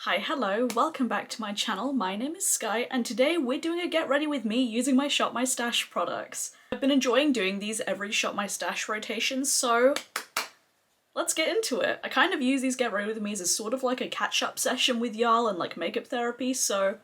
Hi, hello, welcome back to my channel. My name is Skye, and today we're doing a get ready with me using my Shop My Stash products. I've been enjoying doing these every Shop My Stash rotations, so let's get into it. I kind of use these get ready with me as sort of like a catch-up session with y'all and like makeup therapy, so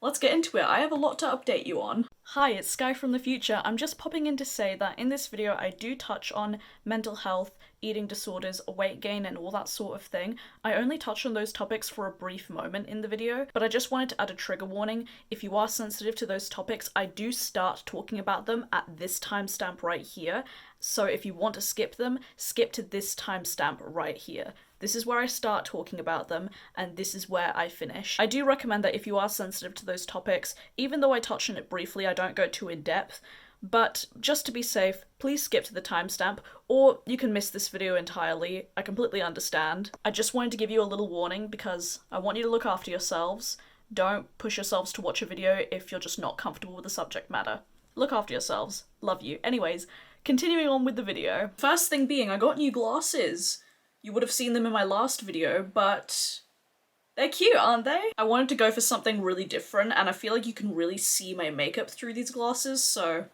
let's get into it. I have a lot to update you on. Hi, it's Skye from the future. I'm just popping in to say that in this video I do touch on mental health, eating disorders, weight gain, and all that sort of thing. I only touch on those topics for a brief moment in the video, but I just wanted to add a trigger warning. If you are sensitive to those topics, I do start talking about them at this timestamp right here. So if you want to skip them, skip to this timestamp right here. This is where I start talking about them, and this is where I finish. I do recommend that if you are sensitive to those topics, even though I touch on it briefly, I don't go too in depth, but just to be safe, please skip to the timestamp, or you can miss this video entirely. I completely understand. I just wanted to give you a little warning because I want you to look after yourselves. Don't push yourselves to watch a video if you're just not comfortable with the subject matter. Look after yourselves. Love you. Anyways, continuing on with the video. First thing being, I got new glasses. You would have seen them in my last video, but they're cute, aren't they? I wanted to go for something really different, and I feel like you can really see my makeup through these glasses, so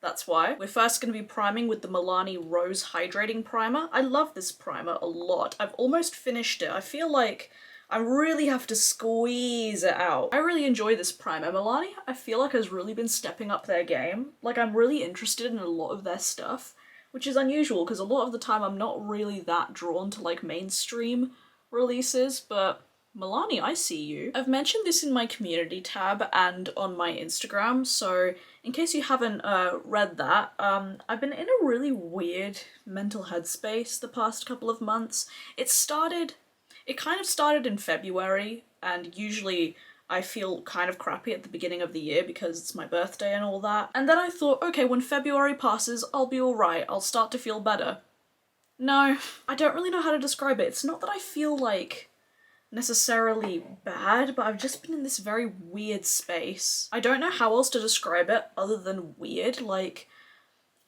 that's why. We're first going to be priming with the Milani Rose Hydrating Primer. I love this primer a lot. I've almost finished it. I feel like I really have to squeeze it out. I really enjoy this primer. Milani, I feel like, has really been stepping up their game. Like, I'm really interested in a lot of their stuff, which is unusual because a lot of the time I'm not really that drawn to like mainstream releases, but Milani, I see you. I've mentioned this in my community tab and on my Instagram, so in case you haven't read that, I've been in a really weird mental headspace the past couple of months. It kind of started in February, and usually I feel kind of crappy at the beginning of the year because it's my birthday and all that. And then I thought, okay, when February passes, I'll be alright, I'll start to feel better. No, I don't really know how to describe it. It's not that I feel like necessarily bad, but I've just been in this very weird space. I don't know how else to describe it other than weird. Like,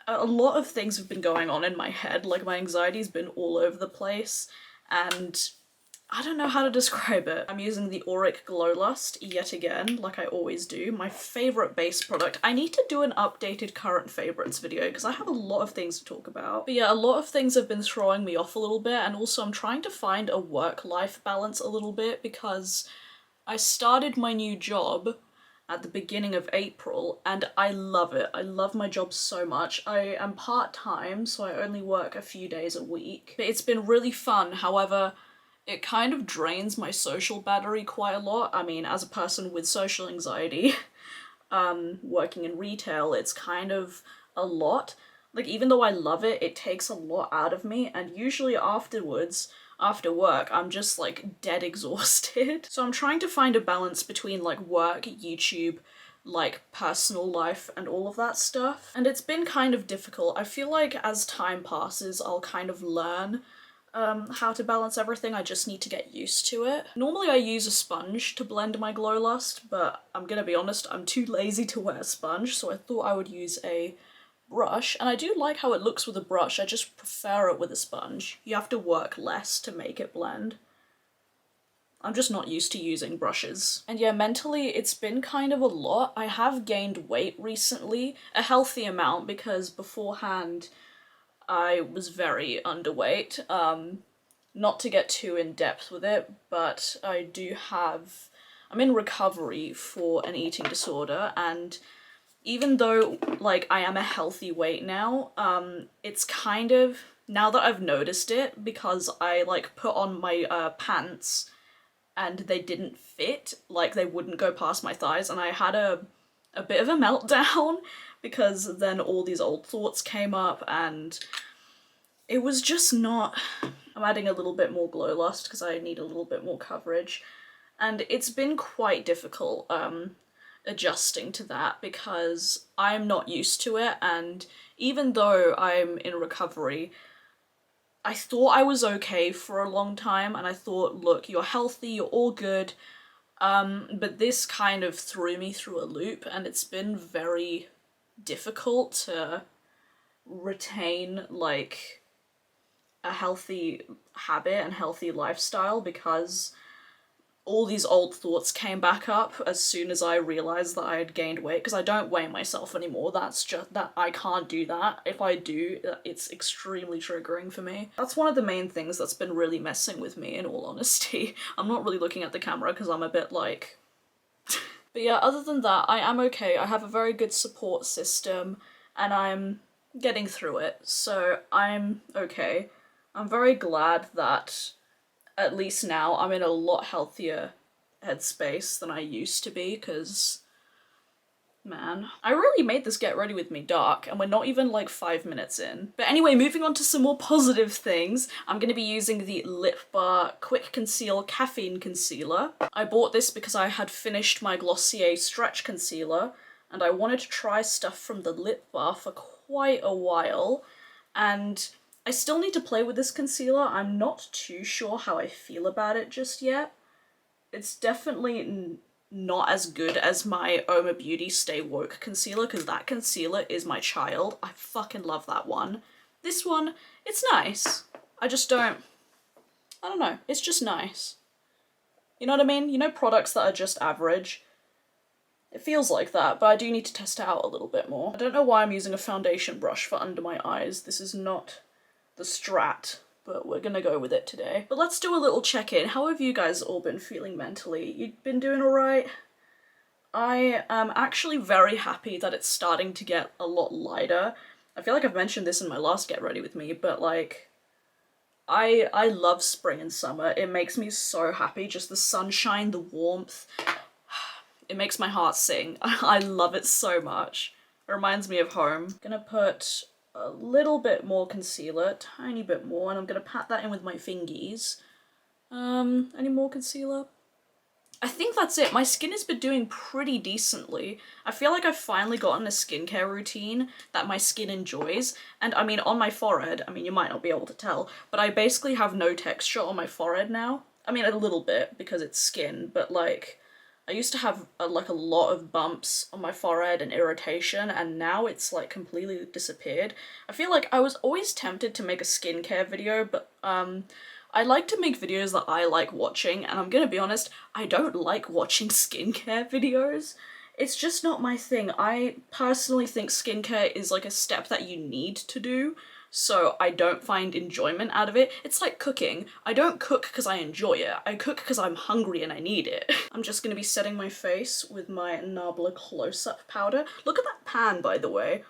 a lot of things have been going on in my head. Like, my anxiety's been all over the place, and I don't know how to describe it. I'm using the Auric Glow Lust yet again, like I always do. My favourite base product. I need to do an updated current favourites video because I have a lot of things to talk about. But yeah, a lot of things have been throwing me off a little bit, and also I'm trying to find a work-life balance a little bit because I started my new job at the beginning of April, and I love it. I love my job so much. I am part-time, so I only work a few days a week. But it's been really fun, however, it kind of drains my social battery quite a lot. I mean, as a person with social anxiety, working in retail, it's kind of a lot. Like, even though I love it, it takes a lot out of me, and usually afterwards, after work, I'm just like dead exhausted. So I'm trying to find a balance between like work, YouTube, like personal life, and all of that stuff. And it's been kind of difficult. I feel like as time passes, I'll kind of learn how to balance everything. I just need to get used to it. Normally I use a sponge to blend my Glow Lust, but I'm gonna be honest, I'm too lazy to wear a sponge, so I thought I would use a brush, and I do like how it looks with a brush. I just prefer it with a sponge. You have to work less to make it blend. I'm just not used to using brushes. And yeah, mentally it's been kind of a lot. I have gained weight recently, a healthy amount, because beforehand I was very underweight. Not to get too in depth with it, but I'm in recovery for an eating disorder, and even though like I am a healthy weight now, it's kind of, now that I've noticed it, because I like put on my pants and they didn't fit, like they wouldn't go past my thighs, and I had a bit of a meltdown because then all these old thoughts came up, and it was just not. I'm adding a little bit more Glow Lust because I need a little bit more coverage, and it's been quite difficult adjusting to that because I'm not used to it. And even though I'm in recovery, I thought I was okay for a long time, and I thought, look, you're healthy, you're all good, but this kind of threw me through a loop, and it's been very difficult to retain like a healthy habit and healthy lifestyle because all these old thoughts came back up as soon as I realized that I had gained weight, because I don't weigh myself anymore. That's just that I can't do that. If I do, it's extremely triggering for me. That's one of the main things that's been really messing with me, in all honesty. I'm not really looking at the camera because I'm a bit like... But yeah, other than that, I am okay. I have a very good support system and I'm getting through it, so I'm okay. I'm very glad that at least now I'm in a lot healthier headspace than I used to be, because man, I really made this get ready with me dark and we're not even like 5 minutes in. But anyway, moving on to some more positive things, I'm going to be using the Lip Bar Quick Conceal Caffeine Concealer. I bought this because I had finished my Glossier Stretch Concealer and I wanted to try stuff from the Lip Bar for quite a while, and I still need to play with this concealer. I'm not too sure how I feel about it just yet. It's definitely not as good as my Oma Beauty Stay Woke concealer, because that concealer is my child. I fucking love that one. This one, it's nice. I don't know, it's just nice. You know what I mean? You know products that are just average? It feels like that, but I do need to test it out a little bit more. I don't know why I'm using a foundation brush for under my eyes. This is not the Strat, but we're gonna go with it today. But let's do a little check-in. How have you guys all been feeling mentally? You've been doing alright? I am actually very happy that it's starting to get a lot lighter. I feel like I've mentioned this in my last Get Ready With Me, but like, I love spring and summer. It makes me so happy. Just the sunshine, the warmth. It makes my heart sing. I love it so much. It reminds me of home. I'm gonna put a little bit more concealer, tiny bit more, and I'm gonna pat that in with my fingies. Any more concealer? I think that's it. My skin has been doing pretty decently. I feel like I've finally gotten a skincare routine that my skin enjoys, and I mean on my forehead, I mean you might not be able to tell, but I basically have no texture on my forehead now. I mean a little bit because it's skin, but like I used to have like a lot of bumps on my forehead and irritation, and now it's like completely disappeared. I feel like I was always tempted to make a skincare video, but I like to make videos that I like watching, and I'm gonna be honest, I don't like watching skincare videos. It's just not my thing. I personally think skincare is like a step that you need to do, so I don't find enjoyment out of it. It's like cooking. I don't cook because I enjoy it. I cook because I'm hungry and I need it. I'm just gonna be setting my face with my Nabla close-up powder. Look at that pan, by the way.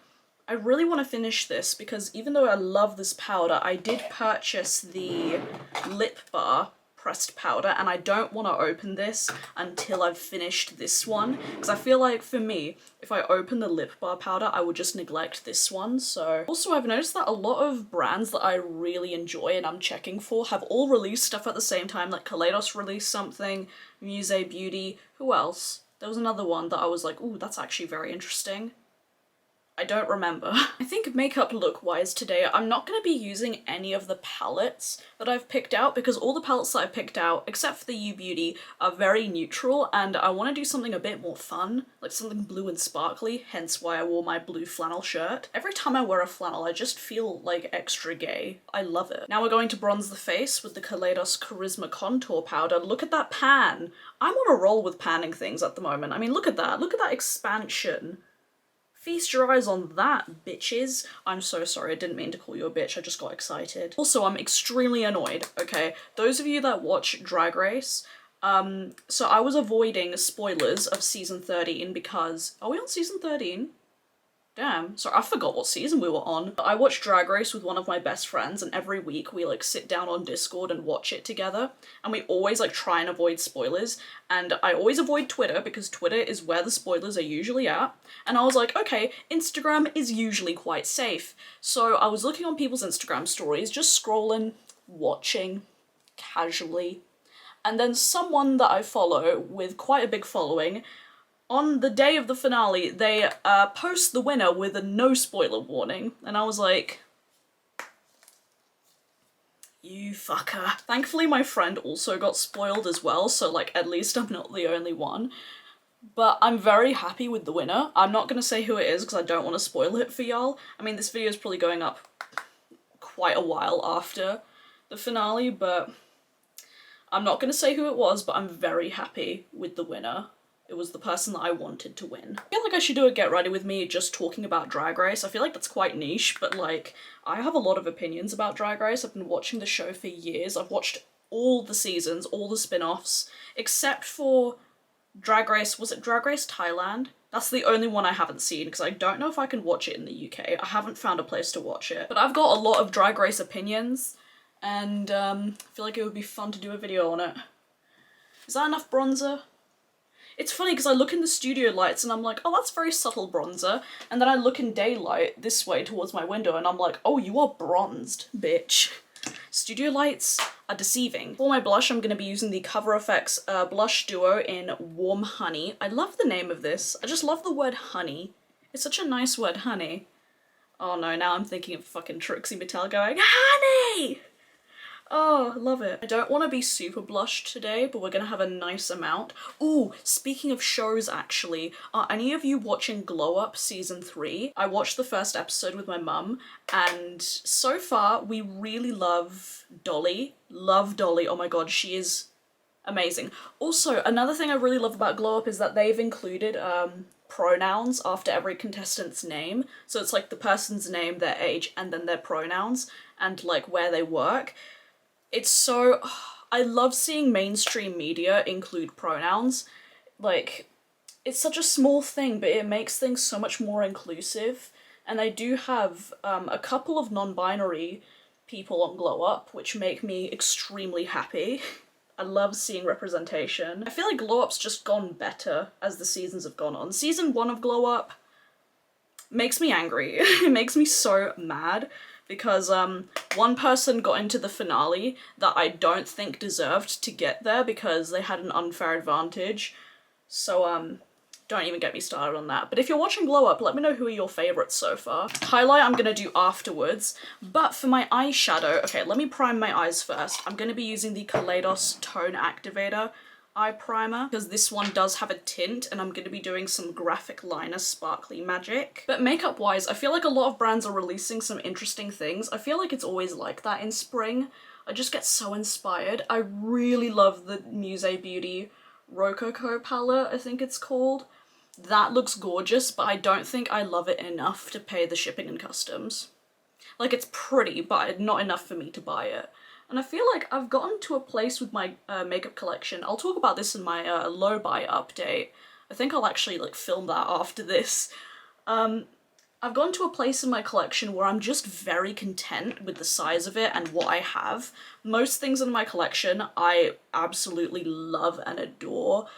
I really want to finish this because even though I love this powder, I did purchase the Lip Bar pressed powder, and I don't want to open this until I've finished this one, because I feel like for me, if I open the Lip Bar powder, I would just neglect this one. So also I've noticed that a lot of brands that I really enjoy and I'm checking for have all released stuff at the same time. Like Kaleidos released something, Muse Beauty, who else? There was another one that I was like, ooh, that's actually very interesting. I don't remember. I think makeup look-wise today, I'm not going to be using any of the palettes that I've picked out, because all the palettes that I picked out, except for the U Beauty, are very neutral, and I want to do something a bit more fun, like something blue and sparkly, hence why I wore my blue flannel shirt. Every time I wear a flannel, I just feel like extra gay. I love it. Now we're going to bronze the face with the Kaleidos Charisma Contour Powder. Look at that pan! I'm on a roll with panning things at the moment. I mean, look at that expansion. Feast your eyes on that, bitches. I'm so sorry, I didn't mean to call you a bitch, I just got excited. Also, I'm extremely annoyed, okay? Those of you that watch Drag Race, so I was avoiding spoilers of season 13 because... Are we on season 13? Damn, sorry, I forgot what season we were on. I watched Drag Race with one of my best friends, and every week we like sit down on Discord and watch it together, and we always like try and avoid spoilers, and I always avoid Twitter because Twitter is where the spoilers are usually at, and I was like, okay, Instagram is usually quite safe. So I was looking on people's Instagram stories, just scrolling, watching, casually, and then someone that I follow with quite a big following, on the day of the finale, they post the winner with a no spoiler warning, and I was like, you fucker. Thankfully my friend also got spoiled as well, so like at least I'm not the only one. But I'm very happy with the winner. I'm not gonna say who it is because I don't want to spoil it for y'all. I mean, this video is probably going up quite a while after the finale, but I'm not gonna say who it was, but I'm very happy with the winner. It was the person that I wanted to win. I feel like I should do a get ready with me just talking about Drag Race. I feel like that's quite niche, but like, I have a lot of opinions about Drag Race. I've been watching the show for years. I've watched all the seasons, all the spin-offs, except for Drag Race, was it Drag Race Thailand? That's the only one I haven't seen because I don't know if I can watch it in the UK. I haven't found a place to watch it. But I've got a lot of Drag Race opinions and I feel like it would be fun to do a video on it. Is that enough bronzer? It's funny because I look in the studio lights and I'm like, oh, that's very subtle bronzer. And then I look in daylight this way towards my window and I'm like, oh, you are bronzed, bitch. Studio lights are deceiving. For my blush, I'm going to be using the CoverFX blush duo in Warm Honey. I love the name of this. I just love the word honey. It's such a nice word, honey. Oh no, now I'm thinking of fucking Trixie Mattel going, honey! Oh, love it. I don't want to be super blushed today, but we're gonna have a nice amount. Ooh, speaking of shows actually, are any of you watching Glow Up Season 3? I watched the first episode with my mum, and so far we really love Dolly. Love Dolly, oh my god, she is amazing. Also, another thing I really love about Glow Up is that they've included pronouns after every contestant's name. So it's like the person's name, their age, and then their pronouns, and like where they work. It's so, I love seeing mainstream media include pronouns. Like, it's such a small thing, but it makes things so much more inclusive. And I do have a couple of non-binary people on Glow Up, which make me extremely happy. I love seeing representation. I feel like Glow Up's just gone better as the seasons have gone on. Season 1 of Glow Up makes me angry. It makes me so mad. Because one person got into the finale that I don't think deserved to get there because they had an unfair advantage. So don't even get me started on that. But if you're watching Glow Up, let me know who are your favourites so far. Highlight I'm gonna do afterwards, but for my eyeshadow, okay, let me prime my eyes first. I'm gonna be using the Kaleidos Tone Activator eye primer because this one does have a tint and I'm going to be doing some graphic liner sparkly magic. But makeup wise, I feel like a lot of brands are releasing some interesting things. I feel like it's always like that in spring. I just get so inspired. I really love the Muse Beauty Rococo palette, I think it's called. That looks gorgeous, but I don't think I love it enough to pay the shipping and customs. Like, it's pretty, but not enough for me to buy it. And I feel like I've gotten to a place with my makeup collection. I'll talk about this in my low buy update. I think I'll actually like film that after this. I've gotten to a place in my collection where I'm just very content with the size of it and what I have. Most things in my collection I absolutely love and adore,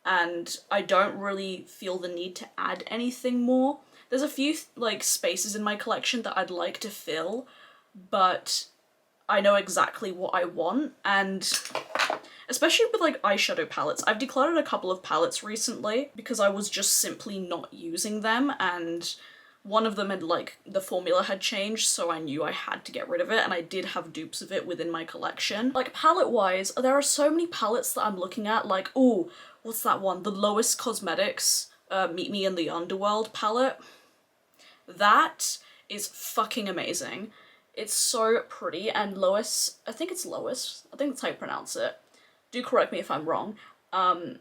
and I don't really feel the need to add anything more. There's a few like spaces in my collection that I'd like to fill, but I know exactly what I want, and especially with like eyeshadow palettes. I've decluttered a couple of palettes recently because I was just simply not using them, and one of them had like, the formula had changed, so I knew I had to get rid of it, and I did have dupes of it within my collection. Like palette wise, there are so many palettes that I'm looking at, like, oh, what's that one? The Lowest Cosmetics Meet Me in the Underworld palette. That is fucking amazing. It's so pretty, and Lois, I think it's Lois, I think that's how you pronounce it. Do correct me if I'm wrong.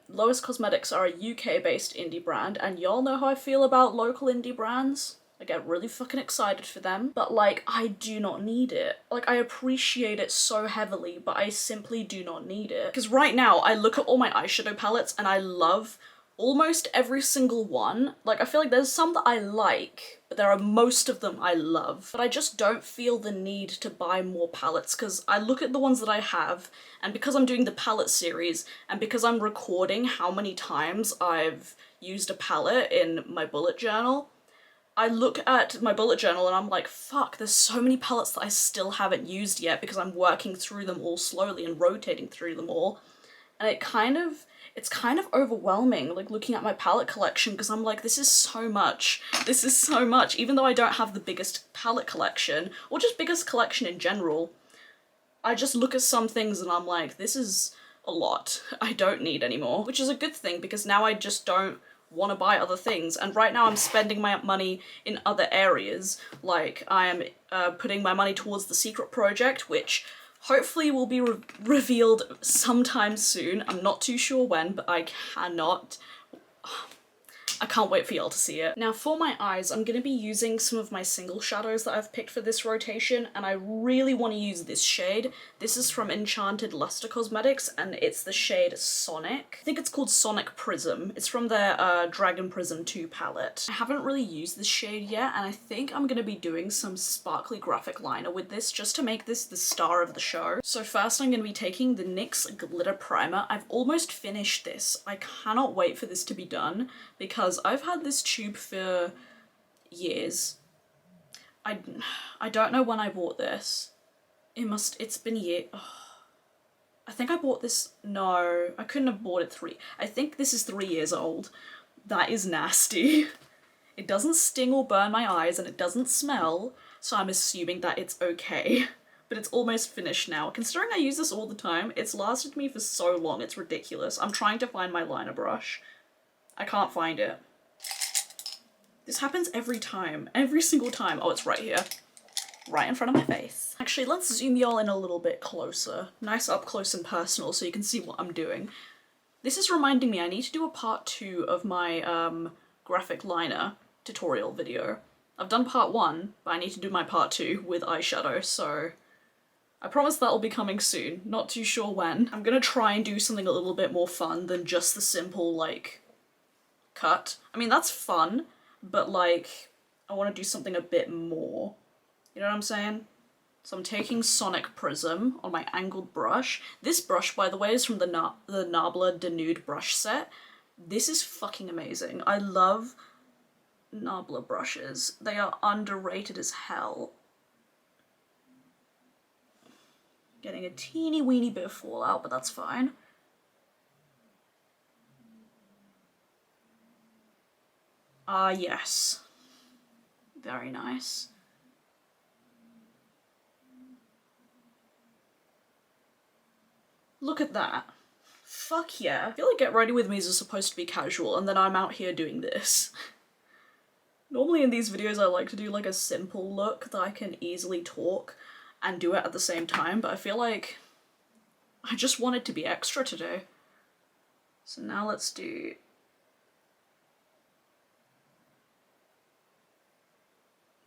Lois Cosmetics are a UK-based indie brand, and y'all know how I feel about local indie brands. I get really fucking excited for them, but like, I do not need it. Like, I appreciate it so heavily, but I simply do not need it. Because right now, I look at all my eyeshadow palettes and I love almost every single one. Like, I feel like there's some that I like, but there are most of them I love. But I just don't feel the need to buy more palettes because I look at the ones that I have, and because I'm doing the palette series, and because I'm recording how many times I've used a palette in my bullet journal, I look at my bullet journal and I'm like, fuck, there's so many palettes that I still haven't used yet because I'm working through them all slowly and rotating through them all. And it's kind of overwhelming, like, looking at my palette collection, because I'm like, this is so much, even though I don't have the biggest palette collection, or just biggest collection in general. I just look at some things and I'm like, this is a lot, I don't need anymore, which is a good thing, because now I just don't want to buy other things, and right now I'm spending my money in other areas. Like, I am putting my money towards the secret project, which hopefully will be revealed sometime soon. I'm not too sure when, but I can't wait for y'all to see it. Now for my eyes, I'm gonna be using some of my single shadows that I've picked for this rotation, and I really want to use this shade. This is from Enchanted Lustre Cosmetics, and it's the shade Sonic. I think it's called Sonic Prism. It's from their Dragon Prism 2 palette. I haven't really used this shade yet, and I think I'm gonna be doing some sparkly graphic liner with this just to make this the star of the show. So first I'm gonna be taking the NYX Glitter Primer. I've almost finished this. I cannot wait for this to be done, because I've had this tube for years. I don't know when I bought this. It's been a year. Oh, I think I bought this, no, I couldn't have bought it I think this is 3 years old. That is nasty. It doesn't sting or burn my eyes, and it doesn't smell, so I'm assuming that it's okay. But it's almost finished now. Considering I use this all the time, it's lasted me for so long, it's ridiculous. I'm trying to find my liner brush. I can't find it. This happens every time. Every single time. Oh, it's right here. Right in front of my face. Actually, let's zoom y'all in a little bit closer. Nice up close and personal so you can see what I'm doing. This is reminding me I need to do a part 2 of my graphic liner tutorial video. I've done part 1, but I need to do my part 2 with eyeshadow, so I promise that'll be coming soon. Not too sure when. I'm gonna try and do something a little bit more fun than just the simple, like, cut. I mean, that's fun, but like, I want to do something a bit more. You know what I'm saying? So I'm taking Sonic Prism on my angled brush. This brush, by the way, is from the Nabla Denude brush set. This is fucking amazing. I love Nabla brushes. They are underrated as hell. Getting a teeny weeny bit of fallout, but that's fine. Ah, yes. Very nice. Look at that. Fuck yeah. I feel like Get Ready With Me is supposed to be casual, and then I'm out here doing this. Normally in these videos I like to do like a simple look that I can easily talk and do it at the same time, but I feel like I just wanted to be extra today. So now let's do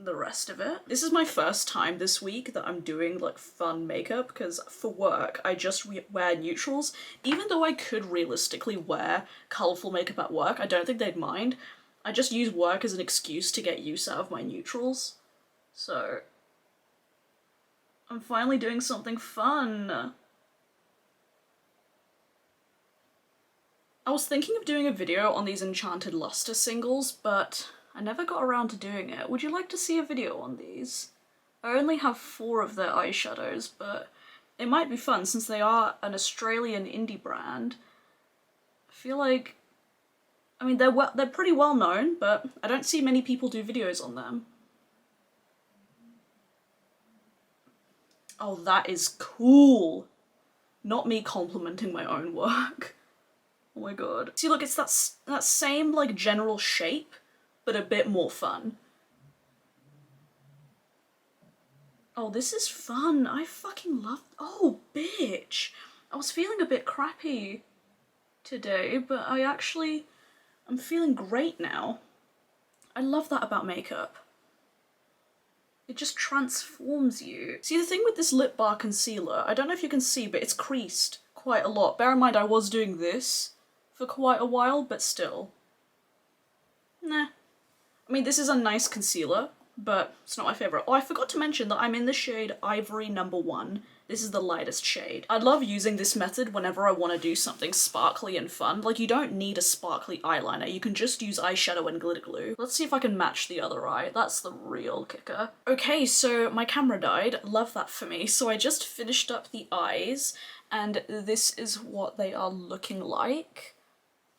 the rest of it. This is my first time this week that I'm doing like fun makeup, because for work I just wear neutrals. Even though I could realistically wear colourful makeup at work, I don't think they'd mind. I just use work as an excuse to get use out of my neutrals. So I'm finally doing something fun. I was thinking of doing a video on these Enchanted Lustre singles, but I never got around to doing it. Would you like to see a video on these? I only have 4 of their eyeshadows, but it might be fun since they are an Australian indie brand. I feel like, I mean, they're pretty well known, but I don't see many people do videos on them. Oh, that is cool. Not me complimenting my own work. Oh my god. See, look, it's that same, like, general shape, but a bit more fun. Oh, this is fun. I fucking love— oh, bitch. I was feeling a bit crappy today, but I'm feeling great now. I love that about makeup. It just transforms you. See, the thing with this lip bar concealer, I don't know if you can see, but it's creased quite a lot. Bear in mind, I was doing this for quite a while, but still. Nah. I mean, this is a nice concealer, but it's not my favourite. Oh, I forgot to mention that I'm in the shade Ivory number 1. This is the lightest shade. I love using this method whenever I want to do something sparkly and fun. Like, you don't need a sparkly eyeliner. You can just use eyeshadow and glitter glue. Let's see if I can match the other eye. That's the real kicker. Okay, so my camera died. Love that for me. So I just finished up the eyes, and this is what they are looking like.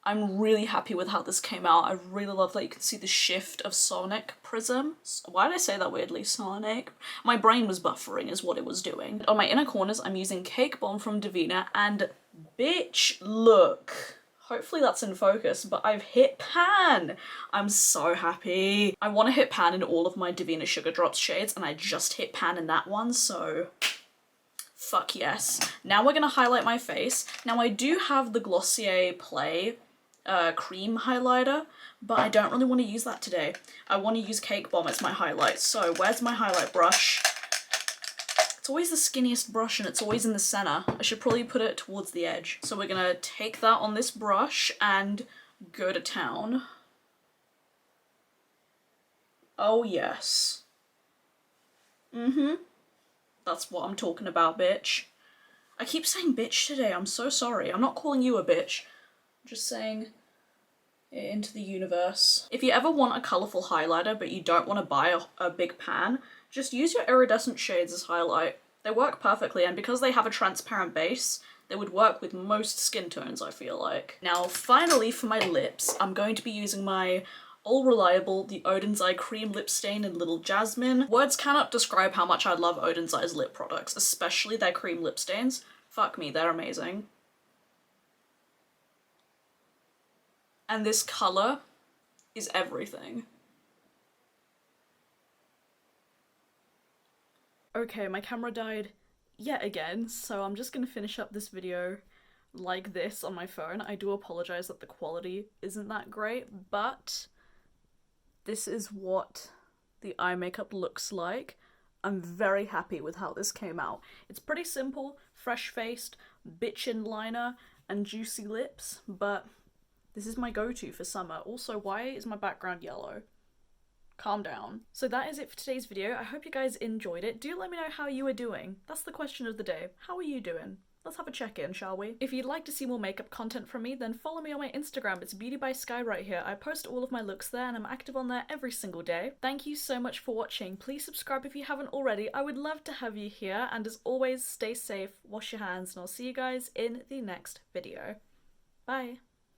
I'm really happy with how this came out. I really love that you can see the shift of Sonic Prism. Why did I say that weirdly? Sonic? My brain was buffering is what it was doing. On my inner corners, I'm using Cake Bomb from Devinah, and bitch, look. Hopefully that's in focus, but I've hit pan. I'm so happy. I want to hit pan in all of my Devinah Sugar Drops shades, and I just hit pan in that one, so Fuck yes. Now we're gonna highlight my face. Now I do have the Glossier Play cream highlighter, but I don't really want to use that today. I want to use Cake Bomb as my highlight. So where's my highlight brush? It's always the skinniest brush and it's always in the center. I should probably put it towards the edge. So we're gonna take that on this brush and go to town. Oh yes. That's what I'm talking about, bitch. I keep saying bitch today, I'm so sorry. I'm not calling you a bitch. I'm just saying it into the universe. If you ever want a colourful highlighter but you don't want to buy a big pan, just use your iridescent shades as highlight. They work perfectly, and because they have a transparent base, they would work with most skin tones, I feel like. Now finally for my lips, I'm going to be using my all reliable, the Oden's Eye Cream Lip Stain in Little Jasmine. Words cannot describe how much I love Oden's Eye's lip products, especially their cream lip stains. Fuck me, they're amazing. And this colour is everything. Okay, my camera died yet again, so I'm just gonna finish up this video like this on my phone. I do apologise that the quality isn't that great, but this is what the eye makeup looks like. I'm very happy with how this came out. It's pretty simple, fresh-faced, bitchin' liner, and juicy lips, but this is my go-to for summer. Also, why is my background yellow? Calm down. So that is it for today's video. I hope you guys enjoyed it. Do let me know how you are doing. That's the question of the day. How are you doing? Let's have a check-in, shall we? If you'd like to see more makeup content from me, then follow me on my Instagram. It's beautyybyskye right here. I post all of my looks there and I'm active on there every single day. Thank you so much for watching. Please subscribe if you haven't already. I would love to have you here. And as always, stay safe, wash your hands, and I'll see you guys in the next video. Bye.